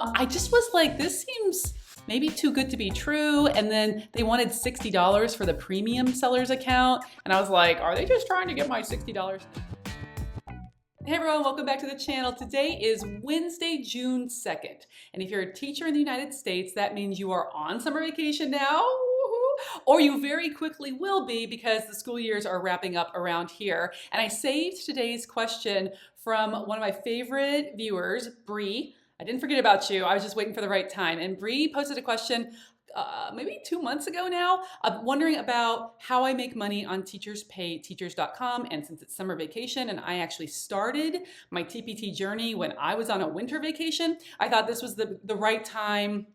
I just was like, this seems maybe too good to be true. And then they wanted $60 for the premium sellers account. And I was like, are they just trying to get my $60? Hey everyone, welcome back to the channel. Today is Wednesday, June 2nd. And if you're a teacher in the United States, that means you are on summer vacation now, or you very quickly will be because the school years are wrapping up around here. And I saved today's question from one of my favorite viewers, Bree. I didn't forget about you. I was just waiting for the right time. And Bree posted a question maybe 2 months ago now, wondering about how I make money on teacherspayteachers.com. And since it's summer vacation and I actually started my TPT journey when I was on a winter vacation, I thought this was the right time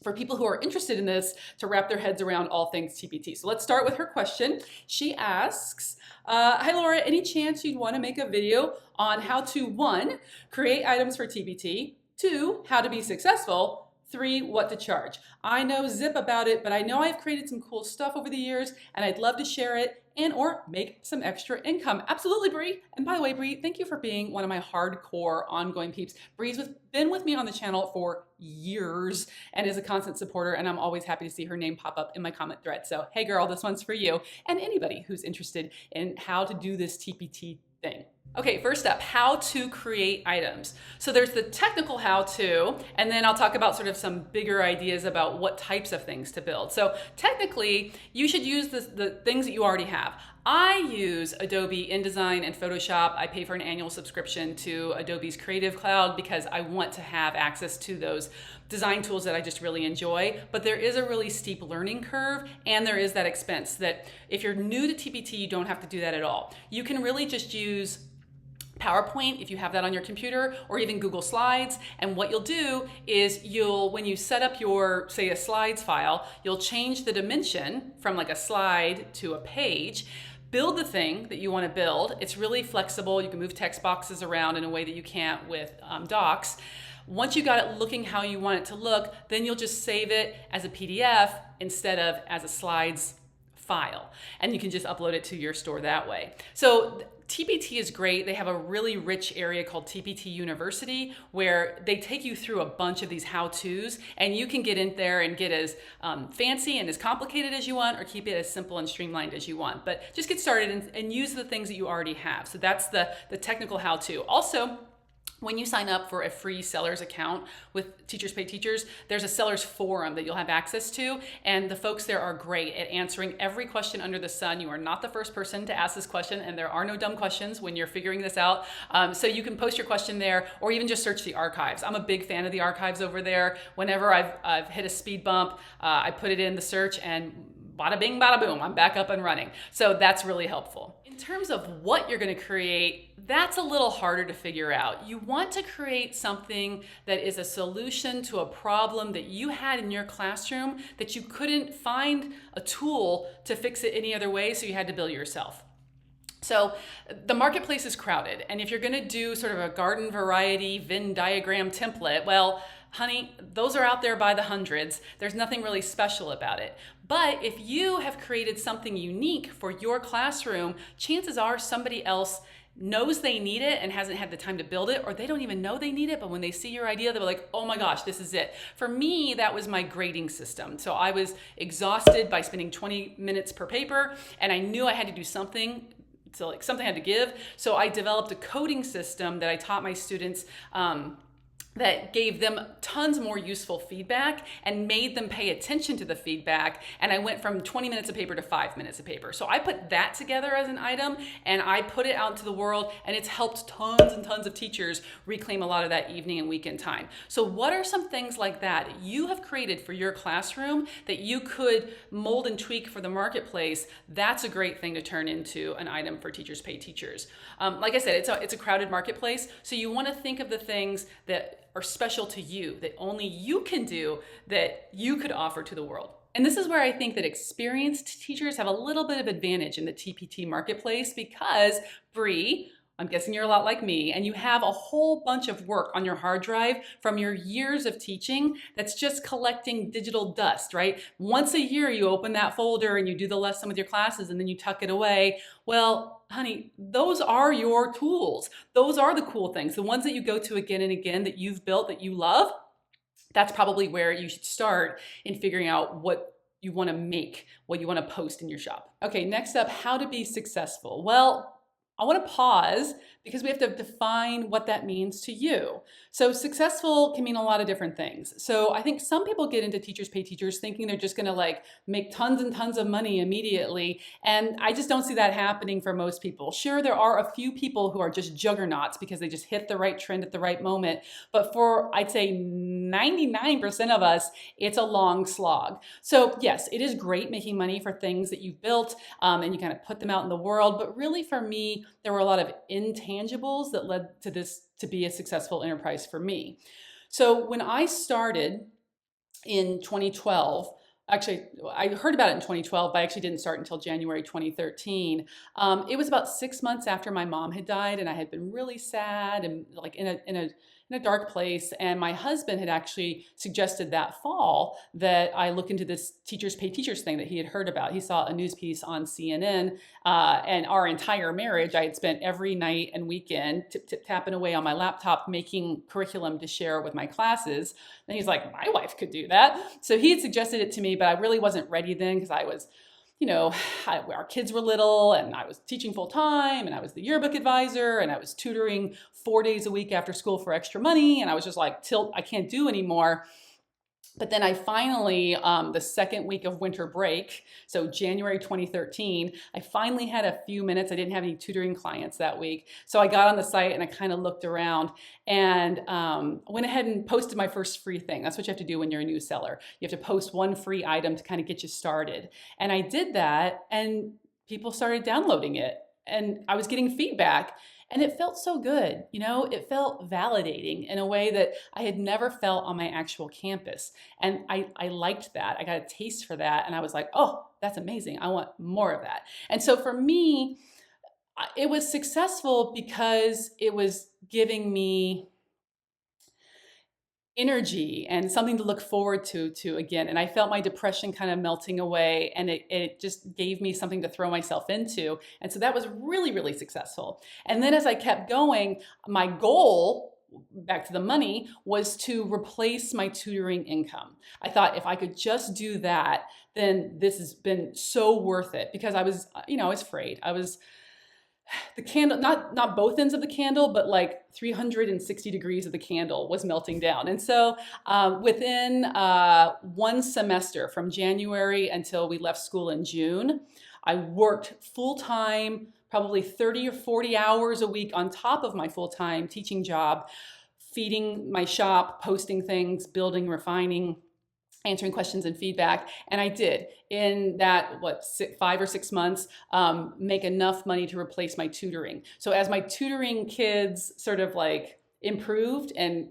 for people who are interested in this to wrap their heads around all things TPT. So let's start with her question. She asks, hi Laura, any chance you'd want to make a video on how to, 1, create items for TPT, 2, how to be successful, 3, what to charge. I know zip about it, but I know I've created some cool stuff over the years and I'd love to share it and or make some extra income. Absolutely, Bree. And by the way, Bree, thank you for being one of my hardcore ongoing peeps. Bree's been with me on the channel for years and is a constant supporter, and I'm always happy to see her name pop up in my comment thread. So hey girl, this one's for you and anybody who's interested in how to do this TPT thing. Okay, first up, how to create items. So there's the technical how to, and then I'll talk about sort of some bigger ideas about what types of things to build. So technically, you should use the things that you already have. I use Adobe InDesign and Photoshop. I pay for an annual subscription to Adobe's Creative Cloud because I want to have access to those design tools that I just really enjoy. But there is a really steep learning curve and there is that expense that if you're new to TPT, you don't have to do that at all. You can really just use PowerPoint if you have that on your computer, or even Google Slides. And what you'll do is when you set up your, say, a slides file, you'll change the dimension from like a slide to a page, build the thing that you want to build. It's really flexible. You can move text boxes around in a way that you can't with docs. Once you got it looking how you want it to look, then you'll just save it as a PDF instead of as a slides file. And you can just upload it to your store that way. So TPT is great. They have a really rich area called TPT University where they take you through a bunch of these how-tos, and you can get in there and get as fancy and as complicated as you want, or keep it as simple and streamlined as you want. But just get started and use the things that you already have. So that's the technical how-to. Also, when you sign up for a free seller's account with Teachers Pay Teachers, there's a seller's forum that you'll have access to, and the folks there are great at answering every question under the sun. You are not the first person to ask this question, and there are no dumb questions when you're figuring this out. So you can post your question there, or even just search the archives. I'm a big fan of the archives over there. Whenever I've hit a speed bump, I put it in the search, and bada bing, bada boom, I'm back up and running. So that's really helpful. In terms of what you're going to create, that's a little harder to figure out. You want to create something that is a solution to a problem that you had in your classroom that you couldn't find a tool to fix it any other way, so you had to build it yourself. So the marketplace is crowded, and if you're going to do sort of a garden variety Venn diagram template, well, honey, those are out there by the hundreds. There's nothing really special about it. But if you have created something unique for your classroom, chances are somebody else knows they need it and hasn't had the time to build it, or they don't even know they need it, but when they see your idea, they're like, oh my gosh, this is it. For me, that was my grading system. So I was exhausted by spending 20 minutes per paper, and I knew I had to do something. So like something had to give. So I developed a coding system that I taught my students that gave them tons more useful feedback and made them pay attention to the feedback. And I went from 20 minutes of paper to 5 minutes of paper. So I put that together as an item and I put it out to the world, and it's helped tons and tons of teachers reclaim a lot of that evening and weekend time. So what are some things like that you have created for your classroom that you could mold and tweak for the marketplace? That's a great thing to turn into an item for Teachers Pay Teachers. Like I said, it's a crowded marketplace. So you want to think of the things that are special to you, that only you can do, that you could offer to the world. And this is where I think that experienced teachers have a little bit of advantage in the TPT marketplace because, Bree, I'm guessing you're a lot like me, and you have a whole bunch of work on your hard drive from your years of teaching that's just collecting digital dust, right? Once a year, you open that folder and you do the lesson with your classes and then you tuck it away. Well, honey, those are your tools. Those are the cool things, the ones that you go to again and again that you've built, that you love. that's probably where you should start in figuring out what you want to make, what you want to post in your shop. Okay, next up, how to be successful. Well, I want to pause because we have to define what that means to you. So successful can mean a lot of different things. So I think some people get into Teachers Pay Teachers thinking they're just going to like make tons and tons of money immediately. And I just don't see that happening for most people. Sure, there are a few people who are just juggernauts because they just hit the right trend at the right moment. But for, I'd say 99% of us, it's a long slog. So yes, it is great making money for things that you've built and you kind of put them out in the world. But really for me, there were a lot of intangibles that led to this to be a successful enterprise for me. So when I started in 2012, actually, I heard about it in 2012, but I actually didn't start until January 2013. It was about 6 months after my mom had died, and I had been really sad and like in a dark place. And my husband had actually suggested that fall that I look into this Teachers Pay Teachers thing that he had heard about. He saw a news piece on CNN, and our entire marriage, I had spent every night and weekend tapping away on my laptop making curriculum to share with my classes. And he's like, my wife could do that. So he had suggested it to me, but I really wasn't ready then because I was, our kids were little and I was teaching full time and I was the yearbook advisor and I was tutoring 4 days a week after school for extra money. And I was just like, I can't do anymore. But then I finally, the second week of winter break, so January 2013, I finally had a few minutes. I didn't have any tutoring clients that week. So I got on the site and I kind of looked around and went ahead and posted my first free thing. That's what you have to do when you're a new seller. You have to post one free item to kind of get you started. And I did that and people started downloading it and I was getting feedback. And it felt so good, it felt validating in a way that I had never felt on my actual campus. And I liked that. I got a taste for that. And I was like, oh, that's amazing. I want more of that. And so for me, it was successful because it was giving me energy and something to look forward to again. And I felt my depression kind of melting away and it just gave me something to throw myself into. And so that was really, really successful. And then as I kept going, my goal, back to the money, was to replace my tutoring income. I thought if I could just do that, then this has been so worth it because I was, I was afraid. I was the candle, not both ends of the candle, but like 360 degrees of the candle was melting down. And so within one semester from January until we left school in June, I worked full-time, probably 30 or 40 hours a week on top of my full-time teaching job, feeding my shop, posting things, building, refining, answering questions and feedback. And I did, in that, 5 or 6 months, make enough money to replace my tutoring. So as my tutoring kids sort of like improved and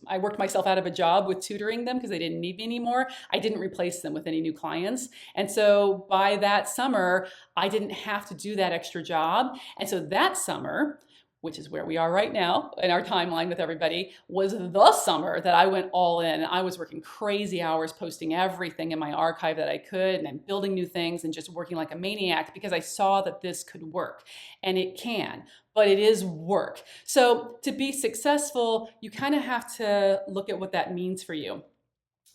I worked myself out of a job with tutoring them because they didn't need me anymore, I didn't replace them with any new clients. And so by that summer, I didn't have to do that extra job. And so that summer, which is where we are right now in our timeline with everybody, was the summer that I went all in. I was working crazy hours, posting everything in my archive that I could, and then building new things and just working like a maniac because I saw that this could work. And it can, but it is work. So to be successful, you kind of have to look at what that means for you.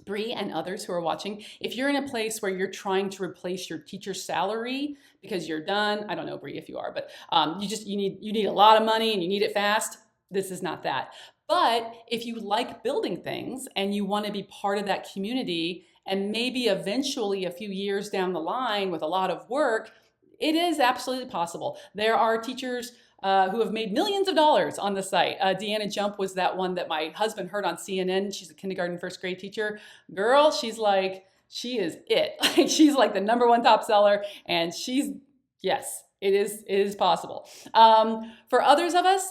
Bree and others who are watching, if you're in a place where you're trying to replace your teacher's salary because you're done, I don't know, Bree, if you are, but you need a lot of money and you need it fast, this is not that. But if you like building things and you want to be part of that community and maybe eventually a few years down the line with a lot of work, it is absolutely possible. There are teachers who have made millions of dollars on the site. Deanna Jump was that one that my husband heard on CNN. She's a kindergarten first grade teacher. Girl, she is it. She's like the #1 top seller, and yes, it is possible. For others of us,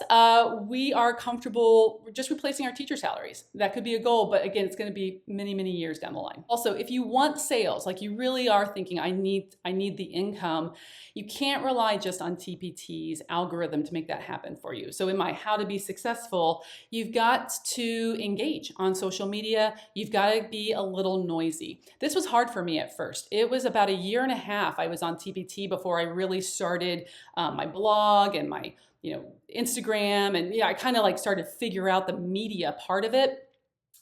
we are comfortable just replacing our teacher salaries. That could be a goal, but again, it's going to be many, many years down the line. Also, if you want sales, like you really are thinking, I need the income, you can't rely just on TPT's algorithm to make that happen for you. So in my How to Be Successful, you've got to engage on social media. You've got to be a little noisy. This was hard for me at first. It was about 1.5 years I was on TPT before I really started my blog and my Instagram, and I kind of like started to figure out the media part of it.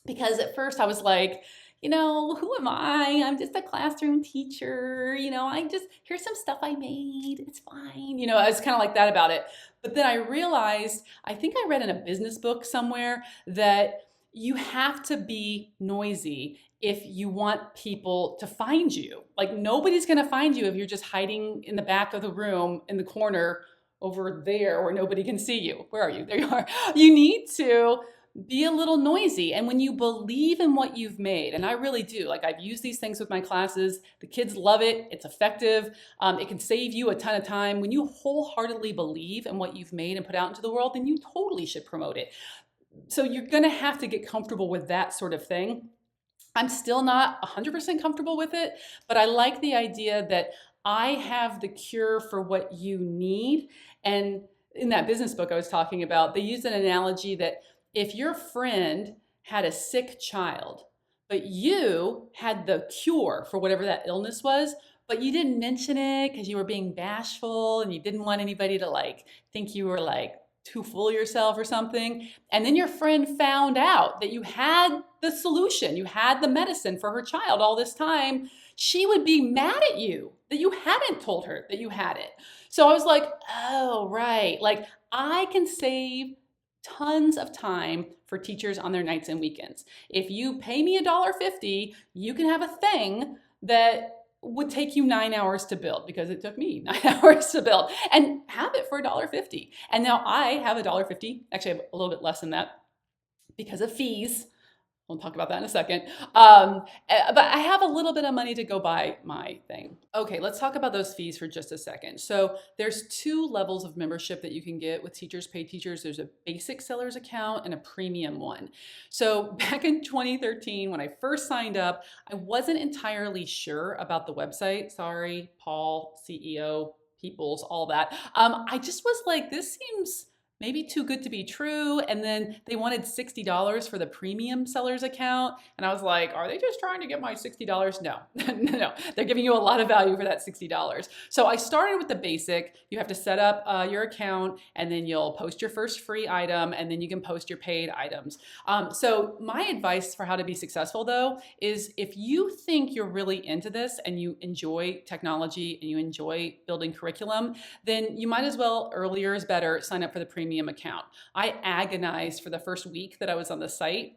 Because at first I was like, who am I? I'm just a classroom teacher. Here's some stuff I made. It's fine. I was kind of like that about it. But then I realized, I think I read in a business book somewhere that you have to be noisy if you want people to find you. Like nobody's going to find you if you're just hiding in the back of the room in the corner over there where nobody can see you. Where are you? There you are. You need to be a little noisy. And when you believe in what you've made, and I really do, like I've used these things with my classes, the kids love it, it's effective, it can save you a ton of time. When you wholeheartedly believe in what you've made and put out into the world, then you totally should promote it. So you're gonna have to get comfortable with that sort of thing. I'm still not 100% comfortable with it, but I like the idea that I have the cure for what you need. And in that business book I was talking about, they used an analogy that if your friend had a sick child, but you had the cure for whatever that illness was, but you didn't mention it because you were being bashful and you didn't want anybody to think you were too full of yourself or something. And then your friend found out that you had the solution, you had the medicine for her child all this time, she would be mad at you that you hadn't told her that you had it. So I was like, oh, right. I can save tons of time for teachers on their nights and weekends. If you pay me $1.50, you can have a thing that would take you 9 hours to build because it took me 9 hours to build, and have it for $1.50. And now I have $1.50, actually I have a little bit less than that because of fees. We'll talk about that in a second. But I have a little bit of money to go buy my thing. Okay, let's talk about those fees for just a second. So there's 2 levels of membership that you can get with Teachers Pay Teachers. There's a basic sellers account and a premium one. So back in 2013, when I first signed up, I wasn't entirely sure about the website. Sorry, Paul, CEO, Peoples, all that. I just was like, this seems maybe too good to be true. And then they wanted $60 for the premium sellers account. And I was like, are they just trying to get my $60? No, no, they're giving you a lot of value for that $60. So I started with the basic. You have to set up your account, and then you'll post your first free item, and then you can post your paid items. So my advice for how to be successful though, is if you think you're really into this and you enjoy technology and you enjoy building curriculum, then you might as well, earlier is better, sign up for the premium account. I agonized for the first week that I was on the site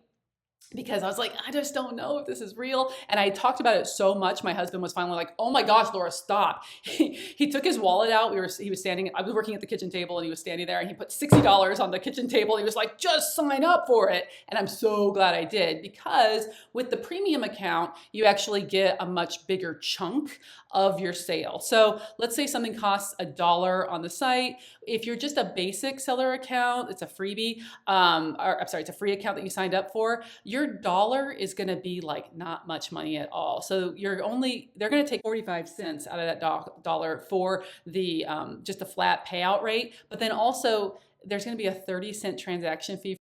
because I was like, I just don't know if this is real. And I talked about it so much, my husband was finally like, oh my gosh, Laura, stop. He took his wallet out. He was standing, I was working at the kitchen table, and he was standing there, and he put $60 on the kitchen table. He was like, just sign up for it. And I'm so glad I did, because with the premium account, you actually get a much bigger chunk of your sale. So let's say something costs $1 on the site. If you're just a basic seller account, it's a freebie, it's a free account that you signed up for, your dollar is gonna be not much money at all. So they're gonna take 45 cents out of that dollar for the just a flat payout rate. But then also there's gonna be a 30-cent transaction fee.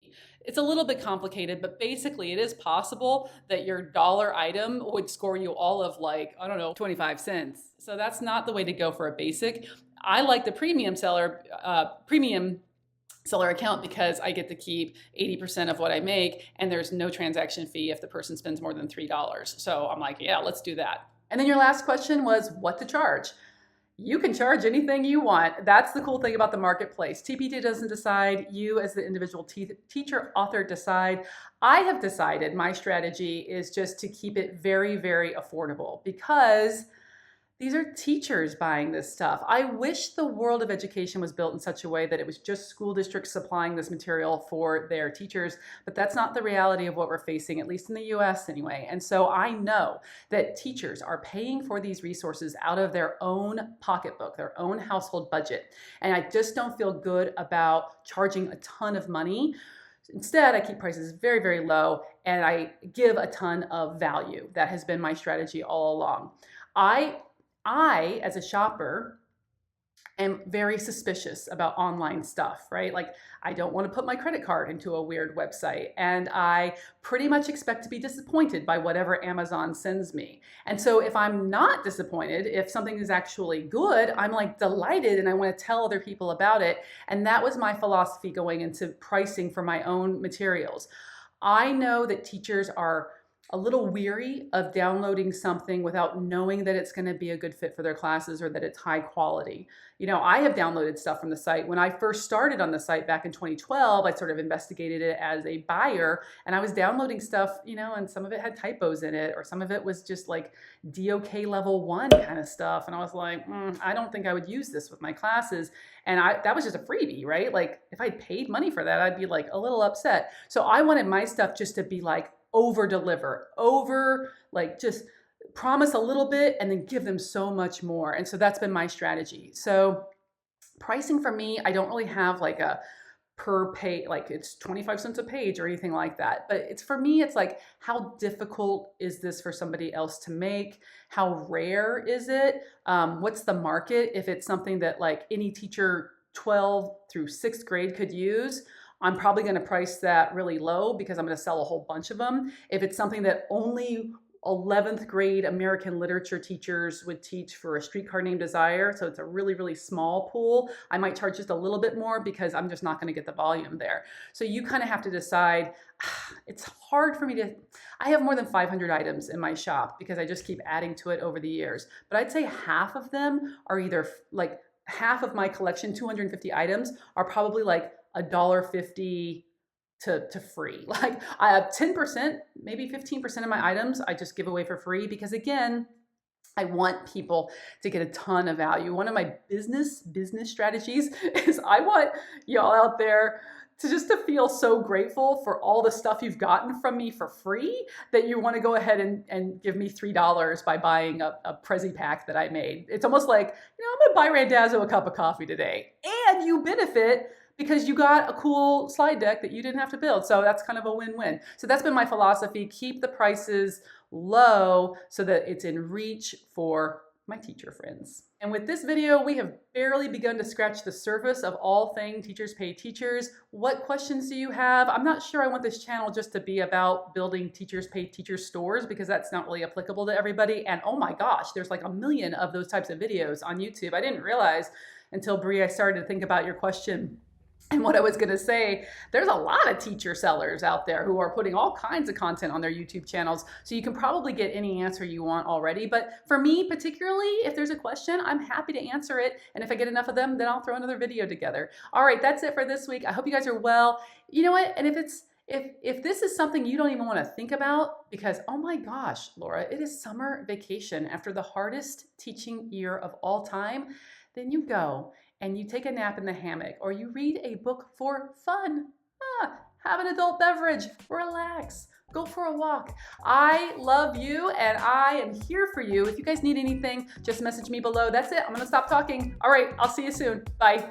It's a little bit complicated, but basically it is possible that your dollar item would score you all of 25 cents. So that's not the way to go for a basic. I like the premium seller account because I get to keep 80% of what I make, and there's no transaction fee if the person spends more than $3. So I'm like, yeah, let's do that. And then your last question was what to charge. You can charge anything you want. That's the cool thing about the marketplace. TPT doesn't decide. You as the individual teacher, author decide. I have decided my strategy is just to keep it very, very affordable, because these are teachers buying this stuff. I wish the world of education was built in such a way that it was just school districts supplying this material for their teachers, but that's not the reality of what we're facing, at least in the US anyway. And so I know that teachers are paying for these resources out of their own pocketbook, their own household budget. And I just don't feel good about charging a ton of money. Instead, I keep prices very, very low, and I give a ton of value. That has been my strategy all along. I, as a shopper, am very suspicious about online stuff, right? I don't want to put my credit card into a weird website, and I pretty much expect to be disappointed by whatever Amazon sends me. And so if I'm not disappointed, if something is actually good, I'm delighted, and I want to tell other people about it. And that was my philosophy going into pricing for my own materials. I know that teachers are a little weary of downloading something without knowing that it's going to be a good fit for their classes or that it's high quality. You know, I have downloaded stuff from the site. When I first started on the site back in 2012, I sort of investigated it as a buyer, and I was downloading stuff, you know, and some of it had typos in it, or some of it was just like DOK level 1 kind of stuff. And I was like, I don't think I would use this with my classes. And that was just a freebie, right? Like if I paid money for that, I'd be like a little upset. So I wanted my stuff just to be like over deliver, like just promise a little bit and then give them so much more. And so that's been my strategy. So pricing for me, I don't really have like a per page, like it's 25 cents a page or anything like that. But it's for me, it's like, how difficult is this for somebody else to make? How rare is it? What's the market? If it's something that like any teacher 12 through 6th grade could use, I'm probably going to price that really low because I'm going to sell a whole bunch of them. If it's something that only 11th grade American literature teachers would teach for A Streetcar Named Desire, so it's a really, really small pool, I might charge just a little bit more because I'm just not going to get the volume there. So you kind of have to decide. It's hard for me to, I have more than 500 items in my shop because I just keep adding to it over the years. But I'd say half of them are either like half of my collection, 250 items, are probably like $1.50 to free. Like I have 10%, maybe 15% of my items I just give away for free because again, I want people to get a ton of value. One of my business strategies is I want y'all out there to feel so grateful for all the stuff you've gotten from me for free that you want to go ahead and give me $3 by buying a Prezi pack that I made. It's almost like, you know, I'm going to buy Randazzo a cup of coffee today. And you benefit because you got a cool slide deck that you didn't have to build. So that's kind of a win-win. So that's been my philosophy. Keep the prices low so that it's in reach for my teacher friends. And with this video, we have barely begun to scratch the surface of all things Teachers Pay Teachers. What questions do you have? I'm not sure I want this channel just to be about building Teachers Pay Teachers stores because that's not really applicable to everybody. And oh my gosh, there's like a million of those types of videos on YouTube. I didn't realize until Bree, I started to think about your question and what I was going to say, there's a lot of teacher sellers out there who are putting all kinds of content on their YouTube channels. So you can probably get any answer you want already. But for me, particularly, if there's a question, I'm happy to answer it. And if I get enough of them, then I'll throw another video together. All right, that's it for this week. I hope you guys are well. You know what? And if this is something you don't even want to think about, because, oh my gosh, Laura, it is summer vacation after the hardest teaching year of all time, then you go and you take a nap in the hammock, or you read a book for fun. Have an adult beverage, relax, go for a walk. I love you and I am here for you. If you guys need anything, just message me below. That's it, I'm gonna stop talking. All right, I'll see you soon, bye.